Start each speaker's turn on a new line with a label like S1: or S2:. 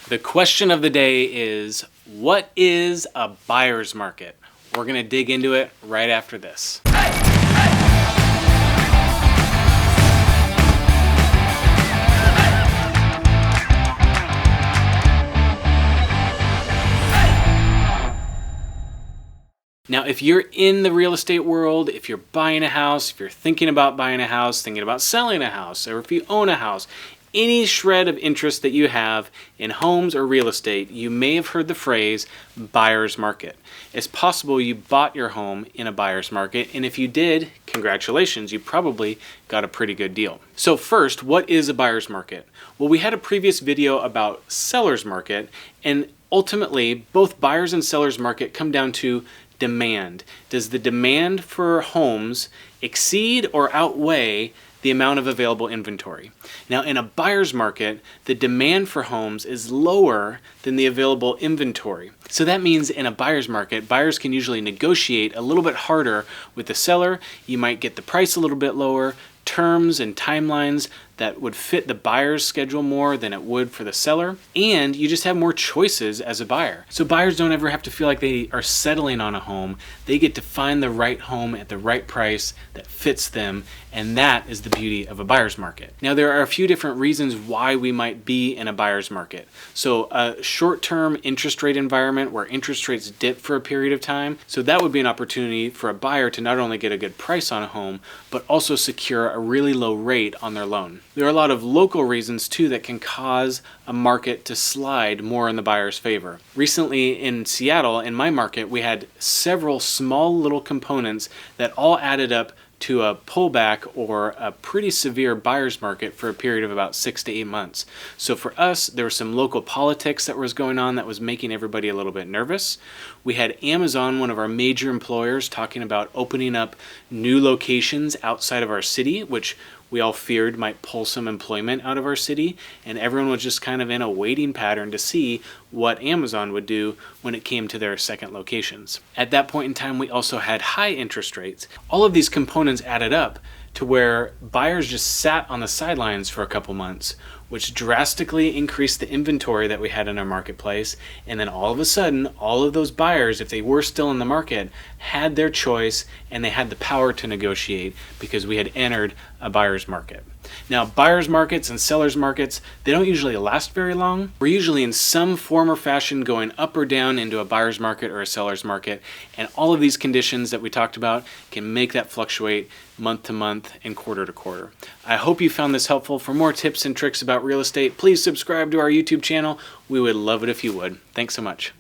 S1: The question of the day is, what is a buyer's market? We're going to dig into it right after this. Now, if you're in the real estate world, if you're buying a house, if you're thinking about buying a house, thinking about selling a house, or if you own a house, any shred of interest that you have in homes or real estate, you may have heard the phrase buyer's market. It's possible you bought your home in a buyer's market, and if you did, congratulations, you probably got a pretty good deal. So first, what is a buyer's market? Well, we had a previous video about seller's market, and ultimately, both buyer's and seller's market come down to demand. Does the demand for homes exceed or outweigh the amount of available inventory? Now, in a buyer's market, the demand for homes is lower than the available inventory. So that means in a buyer's market, buyers can usually negotiate a little bit harder with the seller. You might get the price a little bit lower, terms and timelines that would fit the buyer's schedule more than it would for the seller, and you just have more choices as a buyer. So buyers don't ever have to feel like they are settling on a home. They get to find the right home at the right price that fits them, and that is the beauty of a buyer's market. Now, there are a few different reasons why we might be in a buyer's market. So a short-term interest rate environment where interest rates dip for a period of time, so that would be an opportunity for a buyer to not only get a good price on a home, but also secure a really low rate on their loan. There are a lot of local reasons too that can cause a market to slide more in the buyer's favor. Recently in Seattle, in my market, we had several small little components that all added up to a pullback or a pretty severe buyer's market for a period of about 6 to 8 months. So for us, there was some local politics that was going on that was making everybody a little bit nervous. We had Amazon, one of our major employers, talking about opening up new locations outside of our city, which we all feared might pull some employment out of our city, and everyone was just kind of in a waiting pattern to see what Amazon would do when it came to their second locations. At that point in time, we also had high interest rates. All of these components added up to where buyers just sat on the sidelines for a couple months, which drastically increased the inventory that we had in our marketplace. And then all of a sudden, all of those buyers, if they were still in the market, had their choice and they had the power to negotiate because we had entered a buyer's market. Now, buyer's markets and seller's markets, they don't usually last very long. We're usually in some form or fashion going up or down into a buyer's market or a seller's market, and all of these conditions that we talked about can make that fluctuate month to month and quarter to quarter. I hope you found this helpful. For more tips and tricks about real estate, please subscribe to our YouTube channel. We would love it if you would. Thanks so much.